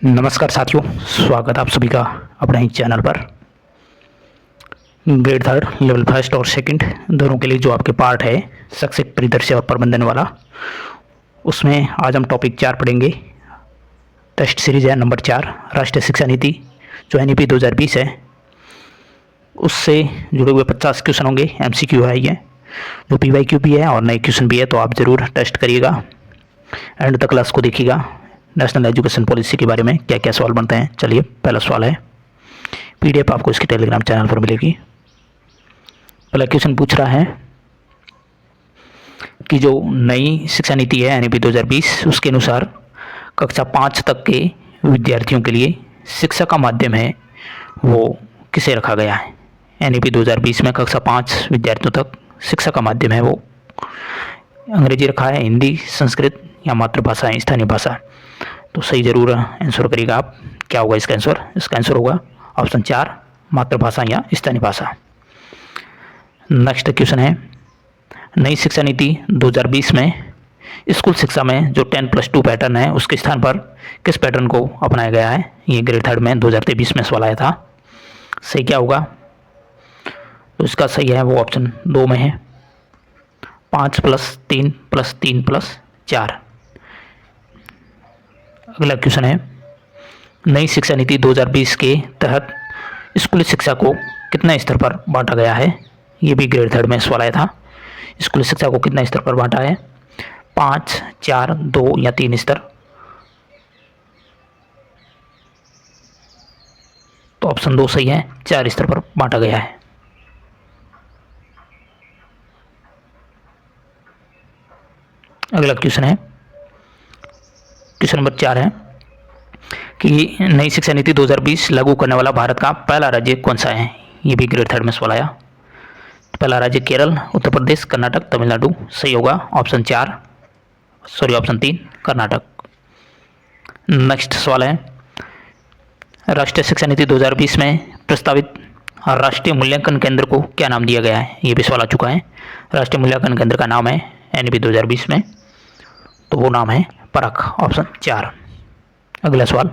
नमस्कार साथियों, स्वागत आप सभी का अपने ही चैनल पर। ग्रेड थर्ड लेवल फर्स्ट और सेकंड दोनों के लिए जो आपके पार्ट है शैक्षिक परिदृश्य और प्रबंधन वाला, उसमें आज हम टॉपिक 4 पढ़ेंगे। टेस्ट सीरीज है नंबर 4, राष्ट्रीय शिक्षा नीति जो NEP 2020 है, उससे जुड़े हुए 50 क्वेश्चन होंगे। MCQ है ये, जो PYQ भी है और नए क्वेश्चन भी है, तो आप ज़रूर टेस्ट करिएगा। एंड तक क्लास को देखिएगा। नेशनल एजुकेशन पॉलिसी के बारे में क्या क्या सवाल बनते हैं। चलिए, पहला सवाल है, PDF आपको इसके टेलीग्राम चैनल पर मिलेगी। पहला क्वेश्चन पूछ रहा है कि जो नई शिक्षा नीति है NEP 2020, उसके अनुसार कक्षा 5 तक के विद्यार्थियों के लिए शिक्षा का माध्यम है वो किसे रखा गया है। NEP 2020 में कक्षा 5 विद्यार्थियों तक शिक्षा का माध्यम है वो अंग्रेजी रखा है, हिंदी, संस्कृत या मातृभाषा है, स्थानीय भाषा। तो सही जरूर आंसर करिएगा आप। क्या होगा इसका आंसर? इसका आंसर होगा ऑप्शन 4, मातृभाषा या स्थानीय भाषा। नेक्स्ट क्वेश्चन है, नई शिक्षा नीति 2020 में स्कूल शिक्षा में जो 10+2 पैटर्न है, उसके स्थान पर किस पैटर्न को अपनाया गया है। ये ग्रेड थर्ड में 2023 में सवाल आया था। सही क्या होगा? तो इसका सही है वो ऑप्शन 2 में है, 5+3+3+4। अगला क्वेश्चन है, नई शिक्षा नीति 2020 के तहत स्कूली शिक्षा को कितने स्तर पर बांटा गया है। ये भी ग्रेड थर्ड में सवाल आया था। स्कूली शिक्षा को कितने स्तर पर बांटा है? 5, 4, 2 या 3 स्तर। तो ऑप्शन 2 सही है, 4 स्तर पर बांटा गया है। अगला क्वेश्चन है, क्वेश्चन नंबर 4 है कि नई शिक्षा नीति 2020 लागू करने वाला भारत का पहला राज्य कौन सा है। ये भी ग्रेड थर्ड में सवाल आया। पहला राज्य केरल, उत्तर प्रदेश, कर्नाटक, तमिलनाडु। सही होगा ऑप्शन 3, कर्नाटक। नेक्स्ट सवाल है, राष्ट्रीय शिक्षा नीति 2020 में प्रस्तावित राष्ट्रीय मूल्यांकन केंद्र को क्या नाम दिया गया है। ये भी सवाल आ चुका है। राष्ट्रीय मूल्यांकन केंद्र का नाम है NEP 2020 में, तो वो नाम है परख, ऑप्शन 4। अगला सवाल,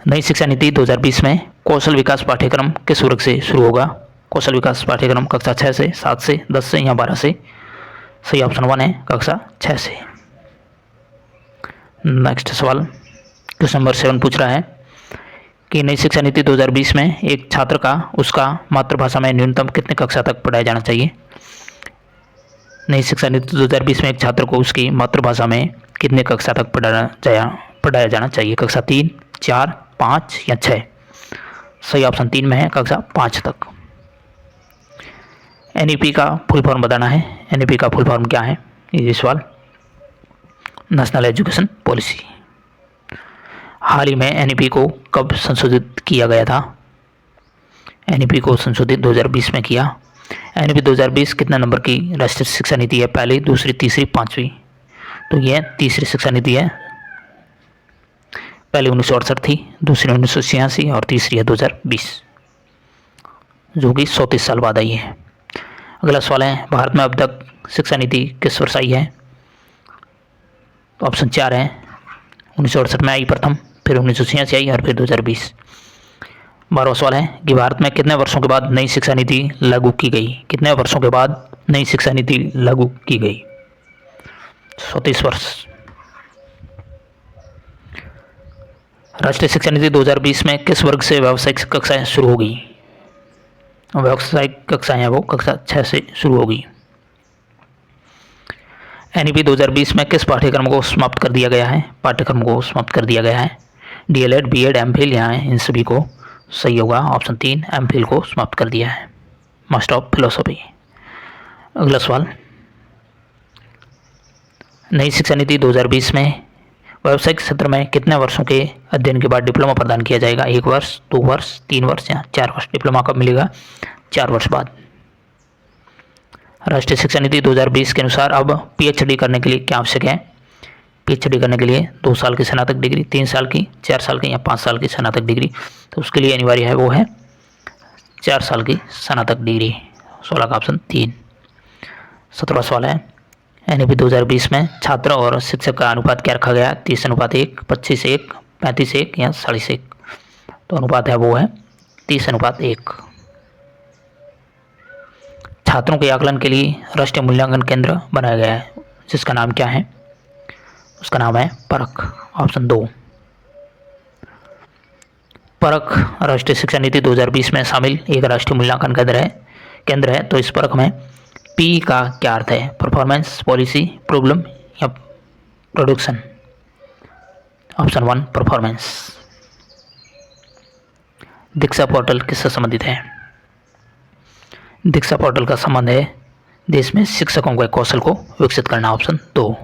नई शिक्षा नीति 2020 में कौशल विकास पाठ्यक्रम किस वर्ग से शुरू होगा। कौशल विकास पाठ्यक्रम कक्षा 6 से, 7 से, 10 से या 12 से। सही ऑप्शन 1 है, कक्षा 6 से। नेक्स्ट सवाल, क्वेश्चन नंबर 7 पूछ रहा है कि नई शिक्षा नीति 2020 में एक छात्र का उसका मातृभाषा में न्यूनतम कितने कक्षा तक पढ़ाया जाना चाहिए। नई शिक्षा नीति 2020 में एक छात्र को उसकी मातृभाषा में कितने कक्षा तक पढ़ाया जाना चाहिए। कक्षा 3, 4, 5 या 6। सही ऑप्शन 3 में है, कक्षा 5 तक। NEP का फुल फॉर्म बताना है। NEP का फुल फॉर्म क्या है, ये सवाल। National education policy. हाल ही में NEP को कब संशोधित किया गया था। NEP को संशोधित 2020 में किया। NEP 2020 कितना नंबर की राष्ट्रीय शिक्षा नीति है? पहली, दूसरी, तीसरी, 5वीं। तो यह तीसरी शिक्षा नीति है। पहली 1968 थी, दूसरी 1986 और तीसरी है 2020, जो कि 34 साल बाद आई है। अगला सवाल है, भारत में अब तक शिक्षा नीति किस वर्ष आई है। तो ऑप्शन 4 है, 1968 में आई प्रथम, फिर 1986 आई और फिर 2020। 12वां सवाल है कि भारत में कितने वर्षों के बाद नई शिक्षा नीति लागू की गई। कितने वर्षों के बाद नई शिक्षा नीति लागू की गई? 34 वर्ष। राष्ट्रीय शिक्षा नीति 2020 में किस वर्ग से व्यावसायिक कक्षाएं शुरू होगी। व्यावसायिक कक्षाएं वो कक्षा 6 से शुरू होगी। NEP 2020 में किस पाठ्यक्रम को समाप्त कर दिया गया है। पाठ्यक्रम को समाप्त कर दिया गया है DLED, BEd, MPhil यहाँ है, इन सभी को। सही होगा ऑप्शन 3, MPhil को समाप्त कर दिया है, मास्टर ऑफ फिलोसफी। अगला सवाल, नई शिक्षा नीति 2020 में व्यावसायिक क्षेत्र में कितने वर्षों के अध्ययन के बाद डिप्लोमा प्रदान किया जाएगा। 1 वर्ष, 2 वर्ष, 3 वर्ष या 4 वर्ष। डिप्लोमा कब मिलेगा? 4 वर्ष बाद। राष्ट्रीय शिक्षा नीति 2020 के अनुसार अब PhD करने के लिए क्या आवश्यक है। PhD करने के लिए 2 साल की स्नातक डिग्री, 3 साल की, 4 साल की या 5 साल की स्नातक डिग्री। तो उसके लिए अनिवार्य है वो है 4 साल की स्नातक डिग्री। 16 का ऑप्शन 3। 17वां सवाल है, NEP 2020 में छात्र और शिक्षक का अनुपात क्या रखा गया? 30:1, 25:1, 35:1 या 40:1, तो अनुपात है वो है 30:1। छात्रों के आकलन के लिए राष्ट्रीय मूल्यांकन केंद्र बनाया गया है, जिसका नाम क्या है? उसका नाम है परख, ऑप्शन 2। परख राष्ट्रीय शिक्षा नीति 2020 में शामिल एक राष्ट्रीय मूल्यांकन केंद्र है। तो इस परख में पी का क्या अर्थ है? परफॉर्मेंस, पॉलिसी, प्रॉब्लम या production? Option 1 performance. Diksha portal किससे संबंधित है? दीक्षा पोर्टल का संबंध है देश में शिक्षकों के कौशल को विकसित करना, ऑप्शन 2।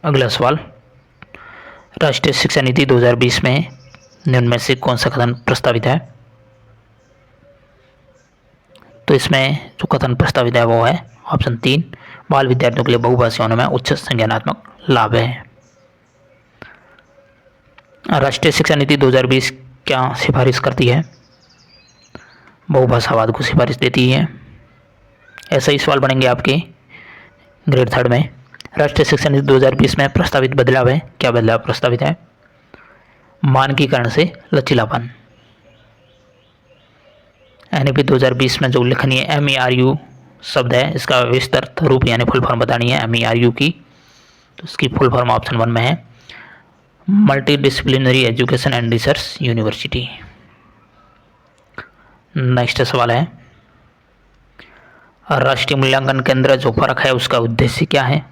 अगला सवाल, राष्ट्रीय शिक्षा नीति 2020 में निम्न में से कौन सा कथन प्रस्तावित है? तो इसमें जो कथन प्रस्तावित है वो है ऑप्शन 3, बाल विद्यार्थियों के लिए बहुभाषी होने में उच्च संज्ञानात्मक लाभ है। राष्ट्रीय शिक्षा नीति 2020 क्या सिफारिश करती है? बहुभाषावाद को सिफारिश देती है। ऐसा ही सवाल बनेंगे आपके ग्रेड 3 में। राष्ट्रीय शिक्षा नीति 2020 में प्रस्तावित बदलाव है, क्या बदलाव प्रस्तावित है? मानकीकरण से लचीलापन। एनईपी 2020 में जो उल्लेखनीय MERU शब्द है, इसका विस्तृत रूप यानी फुल फॉर्म बतानी है MERU की, तो इसकी फुल फॉर्म ऑप्शन 1 में है multi disciplinary education and research university. Next सवाल है, राष्ट्रीय मूल्यांकन केंद्र जो परख है उसका उद्देश्य क्या है?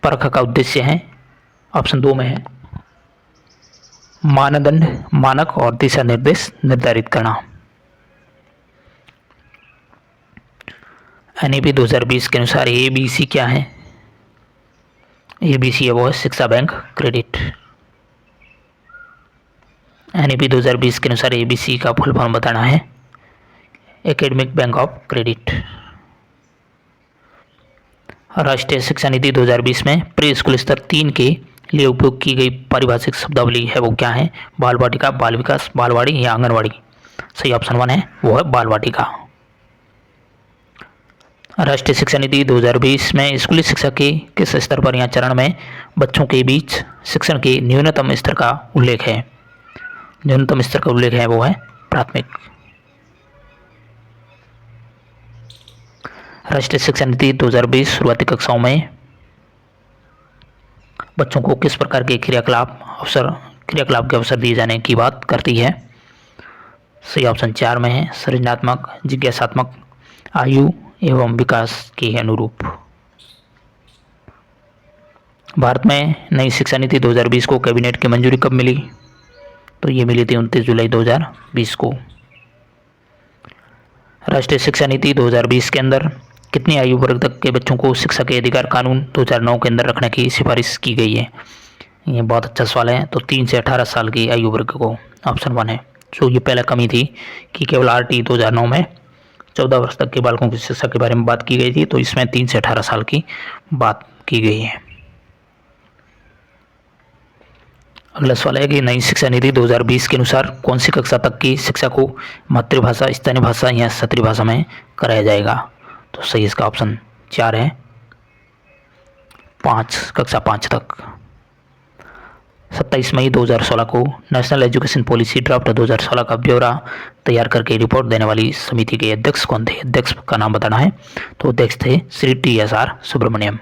परख का उद्देश्य है ऑप्शन 2 में है मानदंड, मानक और दिशा निर्देश निर्धारित करना। एनईपी 2020 के अनुसार ABC क्या है? ABC है वो है शिक्षा बैंक क्रेडिट। एनईपी 2020 के अनुसार ABC का फुल फॉर्म बताना है एकेडमिक बैंक ऑफ क्रेडिट। राष्ट्रीय शिक्षा नीति 2020 में प्री स्कूल स्तर 3 के लिए उपयोग की गई पारिभाषिक शब्दावली है वो क्या है? बाल वाटिका, बाल विकास, बालवाड़ी या आंगनवाड़ी? सही ऑप्शन 1 है वो है बाल वाटिका। राष्ट्रीय शिक्षा नीति 2020 में स्कूली शिक्षा के किस स्तर पर या चरण में बच्चों के बीच शिक्षण के न्यूनतम स्तर का उल्लेख है? न्यूनतम स्तर का उल्लेख है वो है प्राथमिक। राष्ट्रीय शिक्षा नीति 2020 शुरुआती कक्षाओं में बच्चों को किस प्रकार के क्रियाकलाप के अवसर दिए जाने की बात करती है? सही ऑप्शन 4 में है सृजनात्मक, जिज्ञासात्मक, आयु एवं विकास के अनुरूप। भारत में नई शिक्षा नीति 2020 को कैबिनेट की मंजूरी कब मिली? तो ये मिली थी 29 जुलाई 2020 को। राष्ट्रीय शिक्षा नीति 2020 के अंदर कितनी आयु वर्ग तक के बच्चों को शिक्षा के अधिकार कानून 2009 के अंदर रखने की सिफारिश की गई है? ये बहुत अच्छा सवाल है। तो 3 से 18 साल की आयु वर्ग को, ऑप्शन 1 है। जो ये पहले कमी थी कि केवल RT 2009 में 14 वर्ष तक के बालकों की शिक्षा के बारे में बात की गई थी, तो इसमें 3 से 18 साल की बात की गई है। अगला सवाल है कि नई शिक्षा नीति 2020 के अनुसार कौन सी कक्षा तक की शिक्षा को मातृभाषा, स्थानीय भाषा या क्षेत्रीय भाषा में कराया जाएगा? तो सही इसका ऑप्शन 4 है कक्षा 5 तक। 27 मई 2016 को नेशनल एजुकेशन पॉलिसी ड्राफ्ट 2016 का ब्यौरा तैयार करके रिपोर्ट देने वाली समिति के अध्यक्ष कौन थे? अध्यक्ष का नाम बताना है। तो अध्यक्ष थे Shri TSR Subramaniam.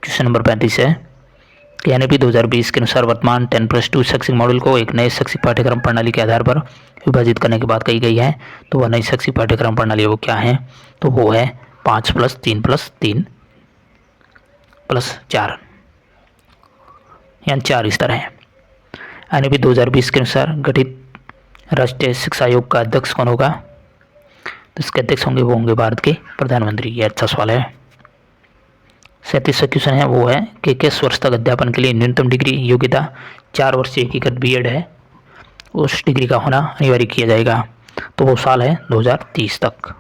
Question number 35 है कि एनईपी 2020 के अनुसार वर्तमान 10+2 शैक्षिक मॉडल को एक नए शैक्षिक पाठ्यक्रम प्रणाली के आधार पर विभाजित करने की बात कही गई है। तो वह नई शैक्षिक पाठ्यक्रम प्रणाली वो क्या है? तो वो है 5+3+3+4 यानी 4 स्तर हैं। एनईपी 2020 के अनुसार गठित राष्ट्रीय शिक्षा आयोग का अध्यक्ष कौन होगा? तो इसके अध्यक्ष होंगे वो होंगे भारत के प्रधानमंत्री। ये अच्छा सवाल है। 37वां क्वेश्चन है वो है कि किस वर्ष तक अध्यापन के लिए न्यूनतम डिग्री योग्यता 4 वर्ष से एकीकृत BEd है उस डिग्री का होना अनिवार्य किया जाएगा? तो वो साल है 2030 तक।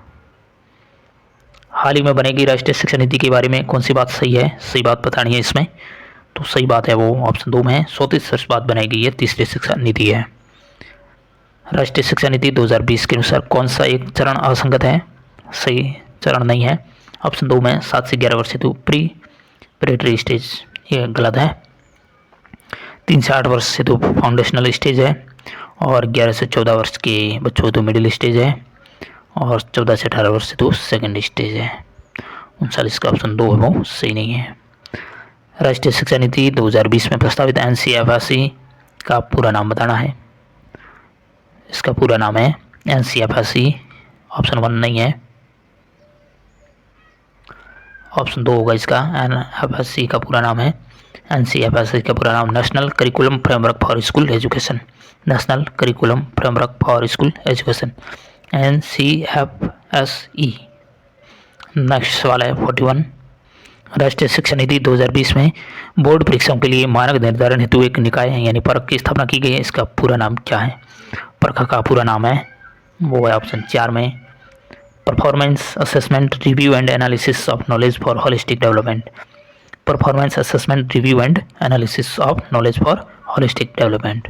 हाल ही में बनेगी राष्ट्रीय शिक्षा नीति के बारे में कौन सी बात सही है? सही बात बतानी है इसमें। तो सही बात है वो ऑप्शन 2 में है 34 वर्ष बाद बनाएगी ये तीसरी शिक्षा नीति है। राष्ट्रीय शिक्षा नीति 2020 के अनुसार कौन सा एक चरण असंगत है? सही चरण नहीं है। ऑप्शन 2 में 7 से 11 वर्ष हेतु प्री प्रेटरी स्टेज, ये गलत है। 3 से 8 वर्ष हेतु फाउंडेशनल स्टेज है, और 11 से 14 वर्ष के बच्चों हेतु मिडिल स्टेज है, और 14 से 18 वर्ष हेतु सेकेंड स्टेज है। 39 का ऑप्शन 2 है वो सही नहीं है। राष्ट्रीय शिक्षा नीति 2020 में प्रस्तावित NCFRC का पूरा नाम बताना है। इसका पूरा नाम है NCFRC, ऑप्शन 1 नहीं है। ऑप्शन 2 होगा इसका। NFRC का पूरा नाम है, NCFRC का पूरा नाम national curriculum framework for school education, national curriculum framework for school education, NCFSE। Next सवाल है 41। राष्ट्रीय शिक्षा नीति 2020 में बोर्ड परीक्षाओं के लिए मानक निर्धारण हेतु एक निकाय है यानी परख की स्थापना की गई है। इसका पूरा नाम क्या है? परख का पूरा नाम है वो है ऑप्शन 4 में performance assessment review and analysis of knowledge for holistic development. Performance assessment review and analysis of knowledge for holistic development.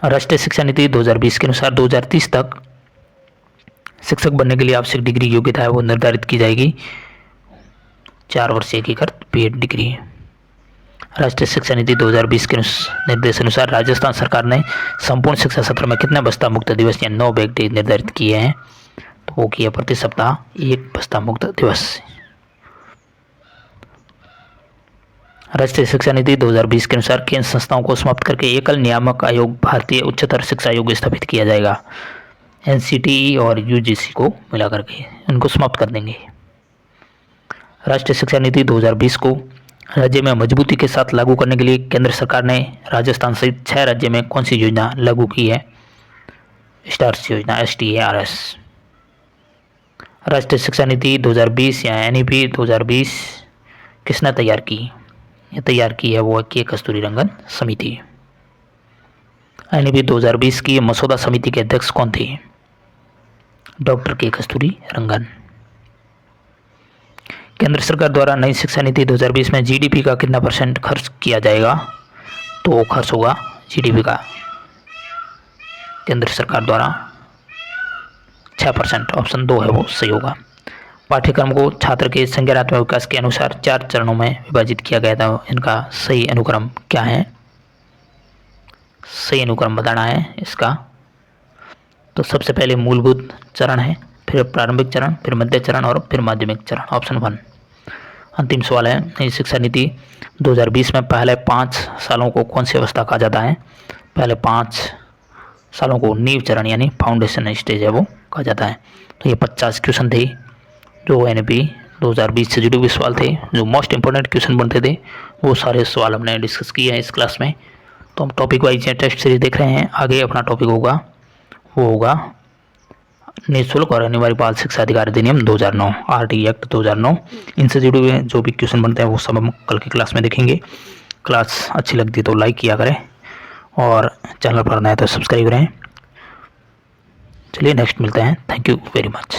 राष्ट्रीय शिक्षा नीति 2020 के अनुसार 2030 तक शिक्षक बनने के लिए आवश्यक डिग्री योग्यता है वो निर्धारित की जाएगी 4 वर्ष एकीकृत बीएड डिग्री। राष्ट्रीय शिक्षा नीति 2020 के निर्देशानुसार राजस्थान सरकार ने संपूर्ण शिक्षा सत्र में कितने बस्ता मुक्त दिवस या 9 बैग डे निर्धारित किए हैं? तो वो किया प्रति सप्ताह 1 बस्ता मुक्त दिवस। राष्ट्रीय शिक्षा नीति 2020 के अनुसार केंद्र संस्थाओं को समाप्त करके एकल नियामक आयोग भारतीय उच्चतर शिक्षा आयोग स्थापित किया जाएगा। NCTE और UGC को मिला करके उनको समाप्त कर देंगे। राष्ट्रीय शिक्षा नीति 2020 को राज्य में मजबूती के साथ लागू करने के लिए केंद्र सरकार ने राजस्थान सहित 6 राज्य में कौन सी योजना लागू की है? स्टार्स योजना, STARS। राष्ट्रीय शिक्षा नीति 2020 या NEP 2020 किसने तैयार की? ये तैयार की है वो के कस्तूरीरंगन समिति। NEP 2020 की मसौदा समिति के अध्यक्ष कौन थे? डॉक्टर के कस्तूरीरंगन। केंद्र सरकार द्वारा नई शिक्षा नीति 2020 में GDP का कितना % खर्च किया जाएगा? तो वो खर्च होगा GDP का केंद्र सरकार द्वारा 6%, ऑप्शन 2 है वो सही होगा। पाठ्यक्रम को छात्र के संज्ञानात्मक विकास के अनुसार 4 चरणों में विभाजित किया गया था। इनका सही अनुक्रम क्या है? सही अनुक्रम बताना है इसका। तो सबसे पहले मूलभूत चरण है, फिर प्रारंभिक चरण, फिर मध्य चरण और फिर माध्यमिक चरण, ऑप्शन 1। अंतिम सवाल है, नई शिक्षा नीति 2020 में पहले 5 सालों को कौन सी अवस्था कहा जाता है? पहले 5 सालों को नींव चरण यानी फाउंडेशन स्टेज है वो कहा जाता है। तो ये 50 क्वेश्चन थे जो NEP 2020 से जुड़े हुए सवाल थे, जो मोस्ट इंपॉर्टेंट क्वेश्चन बनते थे वो सारे सवाल हमने डिस्कस किए हैं इस क्लास में। तो हम टॉपिक वाइज टेस्ट सीरीज देख रहे हैं। आगे अपना टॉपिक होगा वो होगा निःशुल्क और अनिवार्य बाल शिक्षा अधिकार अधिनियम 2009, RT एक्ट 2009। इनसे जुड़े हुए जो भी क्वेश्चन बनते हैं वो सब हम कल की क्लास में देखेंगे। क्लास अच्छी लगती तो लाइक किया करें और चैनल पर नए तो सब्सक्राइब करें। चलिए नेक्स्ट मिलते हैं। Thank you very much.